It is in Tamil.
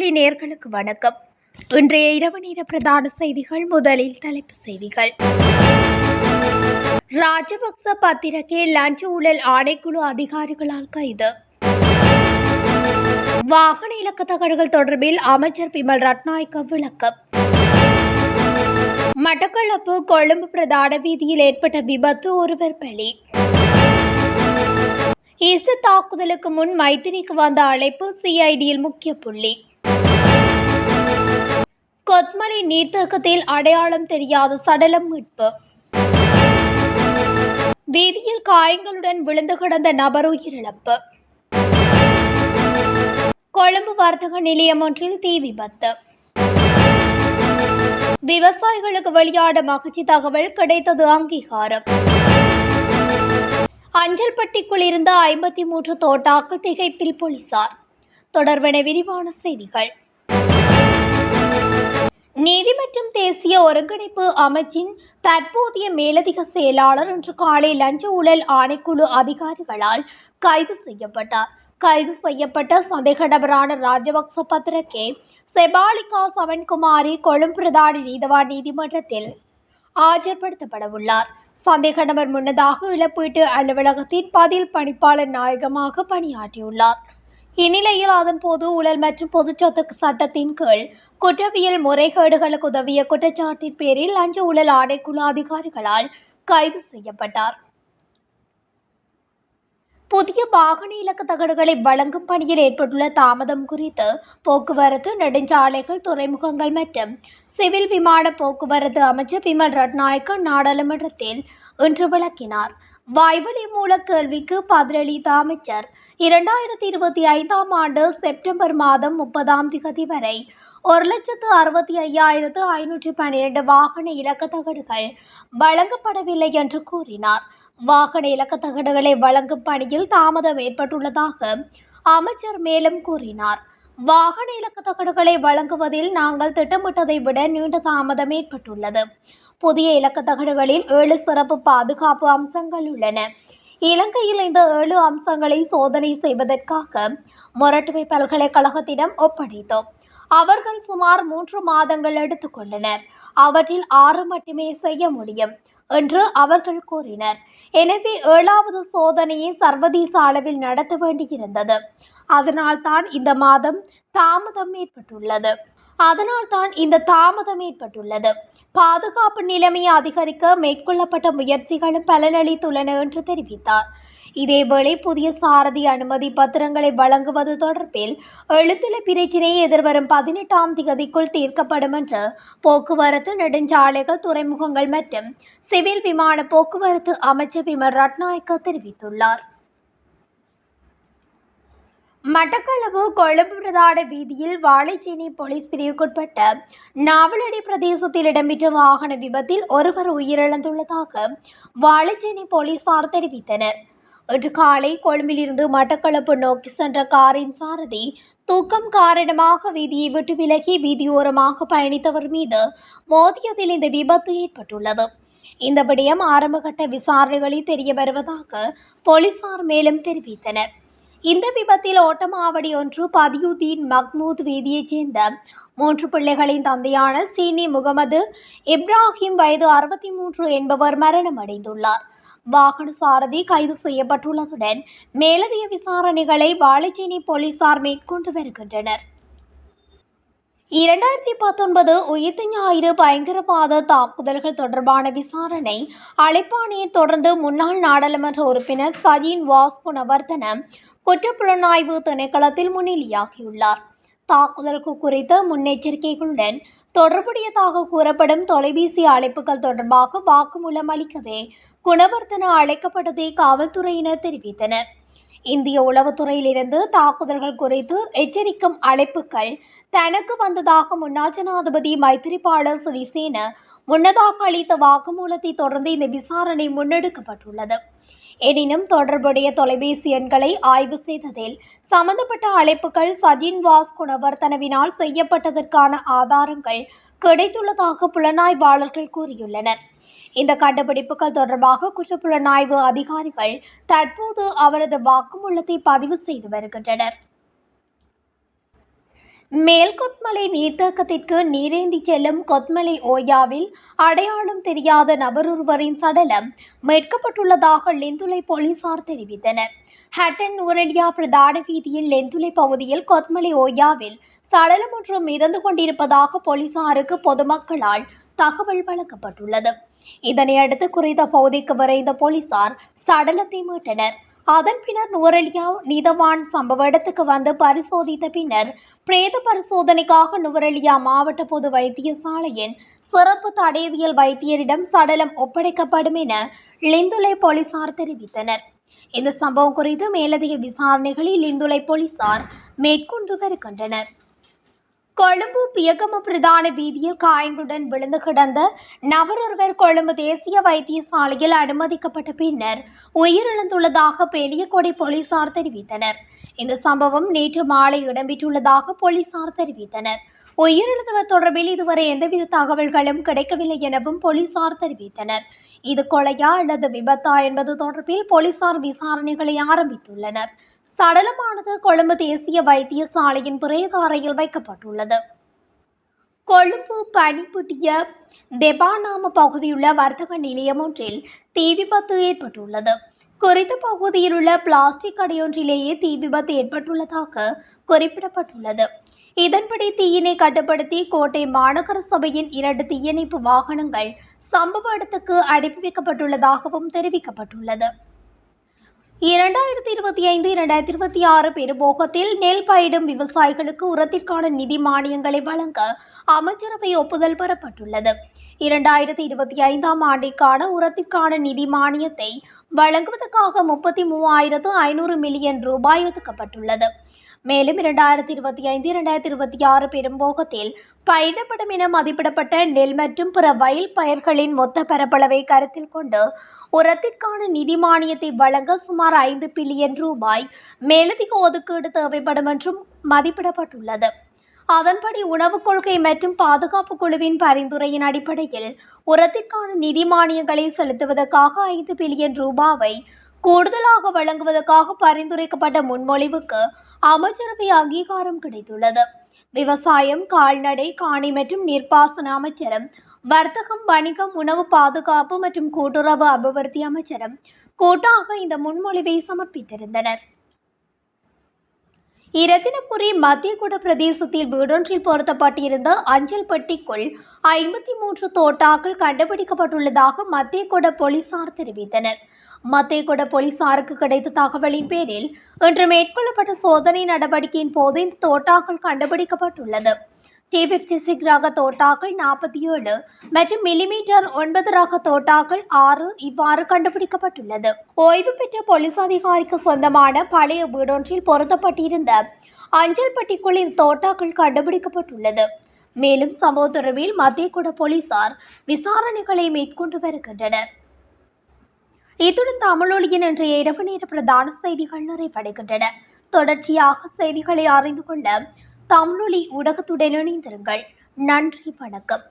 டிவி நேயர்களுக்கு வணக்கம். இன்றைய இரவு நேர பிரதான செய்திகள். முதலில் தலைப்புச் செய்திகள். ராஜபக்ச பத்திரகே லஞ்ச ஊழல் ஆணைக்குழு அதிகாரிகளால் கைது. வாகன இலக்க தகடுகள் தொடர்பில் அமைச்சர் பிமல் ரட்நாயக்க விளக்கம். மட்டக்களப்பு கொழும்பு பிரதான வீதியில் ஏற்பட்ட விபத்து, ஒருவர் பலி. இசு தாக்குதலுக்கு முன் மைத்திரிக்கு வந்த அழைப்பு, சிஐடியில் முக்கிய புள்ளி. கொத்மலை நீர்த்தேக்கத்தில் அடையாளம் தெரியாத சடலம் மீட்பு. வீதியில் காயங்களுடன் விழுந்து கிடந்த நபர் உயிரிழப்பு. கொழும்பு வர்த்தக நிலையம் ஒன்றில் தீ விபத்து. விவசாயிகளுக்கு வெளியான மகிழ்ச்சி தகவல் கிடைத்தது, அங்கீகாரம். அஞ்சல்பட்டிக்குள் இருந்த 53 தோட்டாக்கள் திகைப்பில் போலீசார். தொடர்பான விரிவான செய்திகள். நீதி மற்றும் தேசிய ஒருங்கிணைப்பு அமைச்சின் தற்போதைய மேலதிக செயலாளர் இன்று காலை லஞ்ச ஊழல் ஆணைக்குழு அதிகாரிகளால் கைது செய்யப்பட்டார். கைது செய்யப்பட்ட சந்தேக நபரான ராஜபக்ச பத்திரகே செபாலிகா சவன்குமாரி கொழும்பு பிரதான நீதவான் நீதிமன்றத்தில் ஆஜர்படுத்தப்படவுள்ளார். சந்தேக நபர் முன்னதாக இழப்பீட்டு அலுவலகத்தின் பதில் பணிப்பாளர் நாயகமாக பணியாற்றியுள்ளார். இந்நிலையில் அதன்போது ஊழல் மற்றும் பொதுச்சொத்து சட்டத்தின் கீழ் குற்றவியல் முறைகேடுகளுக்கு உதவிய குற்றச்சாட்டின் பேரில் லஞ்ச ஊழல் ஆணைக்குழு அதிகாரிகளால் கைது செய்யப்பட்டார். புதிய வாகன இலக்க தகடுகளை வழங்கும் பணியில் ஏற்பட்டுள்ள தாமதம் குறித்து போக்குவரத்து, நெடுஞ்சாலைகள், துறைமுகங்கள் மற்றும் சிவில் விமான போக்குவரத்து அமைச்சர் பிமல் ரட்நாயக்க நாடாளுமன்றத்தில் இன்று விளக்கினார். வாய்வழி மூல கேள்விக்கு பதிலளித்த அமைச்சர், 2025 ஆண்டு செப்டம்பர் மாதம் 30 வரை 1,65,512 வாகன இலக்க தகடுகள் வழங்கப்படவில்லை என்று கூறினார். வாகன இலக்க தகடுகளை வழங்கும் பணியில் தாமதம் ஏற்பட்டுள்ளதாக அமைச்சர் மேலும் கூறினார். வாகன இலக்க தகடுகளை வழங்குவதில் நாங்கள் திட்டமிட்டதை விட நீண்ட தாமதம் ஏற்பட்டுள்ளது. புதிய இலக்க தகடுகளில் 7 சிறப்பு பாதுகாப்பு அம்சங்கள் உள்ளன. இலங்கையில் இந்த 7 அம்சங்களை சோதனை செய்வதற்காக மொரட்டுவை பல்கலைக்கழகத்திடம் ஒப்படைத்தோம். அவர்கள் சுமார் 3 மாதங்கள் எடுத்துக்கொண்டனர். அவற்றில் 6 மட்டுமே செய்ய முடியும் என்று அவர்கள் கூறினர். எனவே 7வது சோதனையை சர்வதேச அளவில் நடத்த வேண்டியிருந்தது. அதனால்தான் இந்த தாமதம் ஏற்பட்டுள்ளது. பாதுகாப்பு நிலைமையை அதிகரிக்க மேற்கொள்ளப்பட்ட முயற்சிகளும் பலனளித்துள்ளன என்று தெரிவித்தார். இதேவேளை புதிய சாரதி அனுமதி பத்திரங்களை வழங்குவது தொடர்பில் எழுத்துள்ள பிரச்சினை எதிர்வரும் 18ஆம் தேதிக்குள் தீர்க்கப்படும் என்று போக்குவரத்து, நெடுஞ்சாலைகள், துறைமுகங்கள் மற்றும் சிவில் விமான போக்குவரத்து அமைச்சர் பிமல் ரட்நாயக்க தெரிவித்துள்ளார். மட்டக்களப்பு கொழும்பு பிரதான வீதியில் வாழைச்சேனை போலீஸ் பிரிவுக்குட்பட்ட நாவலடி பிரதேசத்தில் இடம்பெற்ற வாகன விபத்தில் ஒருவர் உயிரிழந்துள்ளதாக வாழைச்சேனை போலீசார் தெரிவித்தனர். இன்று காலை கொழும்பிலிருந்து மட்டக்களப்பு நோக்கி சென்ற காரின் சாரதி தூக்கம் காரணமாக வீதியை விட்டு விலகி வீதியோரமாக பயணித்தவர் மீது மோதியதில் இந்த விபத்து ஏற்பட்டுள்ளது. இந்த விடயம் ஆரம்பகட்ட விசாரணைகளில் தெரிய வருவதாக போலீசார் மேலும் தெரிவித்தனர். இந்த விபத்தில் ஓட்டமாவடி ஒன்று பதியுதீன் மஹ்மூத் வீதியைச் சேர்ந்த 3 பிள்ளைகளின் தந்தையான சீனி முகமது இப்ராஹிம் வயது 63 என்பவர் மரணமடைந்துள்ளார். வாகன சாரதி கைது செய்யப்பட்டுள்ளதுடன் மேலதிக விசாரணைகளை வாழைச்சேனை போலீசார் மேற்கொண்டு வருகின்றனர். 2019 உயிர்த்த ஞாயிறு பயங்கரவாத தாக்குதல்கள் தொடர்பான விசாரணை அழைப்பாணையை தொடர்ந்து முன்னாள் நாடாளுமன்ற உறுப்பினர் சஜின் வாஸ்குணவர்தன குற்றப்புலனாய்வு திணைக்களத்தில் முன்னிலையாகியுள்ளார். தாக்குதல் குறித்த முன்னெச்சரிக்கைகளுடன் தொடர்புடையதாக கூறப்படும் தொலைபேசி அழைப்புகள் தொடர்பாக வாக்குமூலம் அளிக்கவே குணவர்தன அழைக்கப்பட்டதை காவல்துறையினர் தெரிவித்தனர். இந்திய உளவுத்துறையிலிருந்து தாக்குதல்கள் குறித்து எச்சரிக்கும் அழைப்புகள் தனக்கு வந்ததாக முன்னாள் ஜனாதிபதி மைத்திரிபால சிறிசேன முன்னதாக அளித்த வாக்குமூலத்தை தொடர்ந்து இந்த விசாரணை முன்னெடுக்கப்பட்டுள்ளது. எனினும் தொடர்புடைய தொலைபேசி எண்களை ஆய்வு செய்ததில் சம்பந்தப்பட்ட அழைப்புகள் சஜின் வாஸ்குணவர்தனவினால் செய்யப்பட்டதற்கான ஆதாரங்கள் கிடைத்துள்ளதாக புலனாய்வாளர்கள் கூறியுள்ளனர். இந்த கண்டுபிடிப்புகள் தொடர்பாக குற்றப்புலனாய்வு அதிகாரிகள் தற்போது அவரது வாக்குமூலத்தை பதிவு செய்து வருகின்றனர். மேல் கொத்மலை நீர்த்தேக்கத்திற்கு நீரேந்தி செல்லும் கொத்மலை ஓயாவில் அடையாளம் தெரியாத நபரொருவரின் சடலம் மீட்கப்பட்டுள்ளதாக லெந்துலை போலீசார் தெரிவித்தனர். ஹட்டன் நூரெலியா பிரதான வீதியில் லெந்துலை பகுதியில் கொத்மலை ஓயாவில் சடலம் ஒன்று மிதந்து கொண்டிருப்பதாக போலீசாருக்கு பொதுமக்களால் தகவல் வழங்கப்பட்டுள்ளது. இதனையடுத்து குறித்த பகுதிக்கு விரைந்த போலீசார் சடலத்தை மீட்டனர். அதன் பின்னர் நுவரெலியா நீதவான் சம்பவ இடத்துக்கு வந்து பரிசோதித்த பின்னர் பிரேத பரிசோதனைக்காக நுவரெலியா மாவட்ட பொது வைத்தியசாலையின் சிறப்பு தடயவியல் வைத்தியரிடம் சடலம் ஒப்படைக்கப்படும் என லிந்துலை போலீசார் தெரிவித்தனர். இந்த சம்பவம் குறித்து மேலதிக விசாரணைகளில் லிந்துலை போலீசார் மேற்கொண்டு வருகின்றனர். கொழும்பு பியகம பிரதான வீதியில் காயங்களுடன் விழுந்து கிடந்த நபரொருவர் கொழும்பு தேசிய வைத்தியசாலையில் அனுமதிக்கப்பட்ட பின்னர் உயிரிழந்துள்ளதாக பெலியகொடை போலீசார் தெரிவித்தனர். இந்த சம்பவம் நேற்று மாலை இடம்பெற்றுள்ளதாக போலீசார் தெரிவித்தனர். உயிரிழந்தவர் தொடர்பில் இதுவரை எந்தவித தகவல்களும் கிடைக்கவில்லை எனவும் போலீசார் தெரிவித்தனர். இது கொலையா அல்லது விபத்தா என்பது தொடர்பில் போலீசார் விசாரணைகளை ஆரம்பித்துள்ளனர். சடலமானது கொழும்பு தேசிய வைத்தியசாலையின் பிரேத அறையில் வைக்கப்பட்டுள்ளது. கொழும்பு பனிப்புட்டிய தெபானாம பகுதியுள்ள வர்த்தக நிலையம் ஒன்றில் தீ விபத்து ஏற்பட்டுள்ளது. குறித்த பகுதியில் உள்ள பிளாஸ்டிக் கடையொன்றிலேயே தீ விபத்து ஏற்பட்டுள்ளதாக குறிப்பிடப்பட்டுள்ளது. இதன்படி தீயினை கட்டுப்படுத்தி கோட்டை மாநகர சபையின் 2 தீயணைப்பு வாகனங்கள் சம்பவ இடத்துக்கு அனுப்பி வைக்கப்பட்டுள்ளதாகவும் தெரிவிக்கப்பட்டுள்ளது. 2025-2026 பெரும்போகத்தில் நெல் பயிரிடும் விவசாயிகளுக்கு உரத்திற்கான நிதி மானியங்களை வழங்க அமைச்சரவை ஒப்புதல் பெறப்பட்டுள்ளது. 2025ஆம் ஆண்டிற்கான உரத்திற்கான நிதி மானியத்தை வழங்குவதற்காக 33,500 மில்லியன் ரூபாய் ஒதுக்கப்பட்டுள்ளது. மேலும் 2025-2026 பெரும்போகத்தில் பயிரிடப்படும் என மதிப்பிடப்பட்ட நெல் மற்றும் பிற வயல் பயிர்களின் மொத்த பரப்பளவை கருத்தில் கொண்டு உரத்திற்கான நிதி மானியத்தை வழங்க சுமார் 5 பில்லியன் ரூபாய் மேலதிக ஒதுக்கீடு தேவைப்படும் என்றும் மதிப்பிடப்பட்டுள்ளது. அதன்படி உணவுக் கொள்கை மற்றும் பாதுகாப்பு குழுவின் பரிந்துரையின் அடிப்படையில் உரத்திற்கான நிதி மானியங்களை செலுத்துவதற்காக 5 பில்லியன் ரூபாவை கூடுதலாக வழங்குவதற்காக பரிந்துரைக்கப்பட்ட முன்மொழிவுக்கு அமைச்சரவை அங்கீகாரம் கிடைத்துள்ளது. விவசாயம், கால்நடை, காணி மற்றும் நீர்ப்பாசன அமைச்சரும், வர்த்தகம், வணிகம், உணவு பாதுகாப்பு மற்றும் கூட்டுறவு அபிவிருத்தி அமைச்சரும் கூட்டாக இந்த முன்மொழிவை சமர்ப்பித்திருந்தனர். இரத்தினபுரி மத்தியகுட பிரதேசத்தில் வீடொன்றில் பொருத்தப்பட்டிருந்த அஞ்சல் பெட்டிக்குள் 53 தோட்டாக்கள் கண்டுபிடிக்கப்பட்டுள்ளதாக மத்தியகுட போலீசார் தெரிவித்தனர். மத்தியகுட போலீசாருக்கு கிடைத்த தகவலின் பேரில் இன்று மேற்கொள்ளப்பட்ட சோதனை நடவடிக்கையின் போது இந்த தோட்டாக்கள் கண்டுபிடிக்கப்பட்டுள்ளது. T56 ரக தோட்டாக்கள் 47 மற்றும் மில்லிமீட்டர் 9 ரக தோட்டாக்கள் 6 இவ்வாறு கண்டுபிடிக்கப்பட்டுள்ளது. ஓய்வு பெற்ற போலீஸ் அதிகாரிக்கு சொந்தமான பழைய வீடொன்றில் பொருத்தப்பட்டிருந்த அஞ்சல் பெட்டிக்குள் இந்த தோட்டாக்கள் கண்டுபிடிக்கப்பட்டுள்ளது. மேலும் சம்பவ தொடர்பில் மத்தியகுட போலீசார் விசாரணைகளை மேற்கொண்டு வருகின்றனர். இத்துடன் தமிழொலியின் இன்றைய இரவு நேர பிரதான செய்திகள் நிறைவடைகின்றன. தொடர்ச்சியாக செய்திகளை அறிந்து கொள்ள தமிழொலி ஊடகத்துடன் இணைந்திருங்கள். நன்றி, வணக்கம்.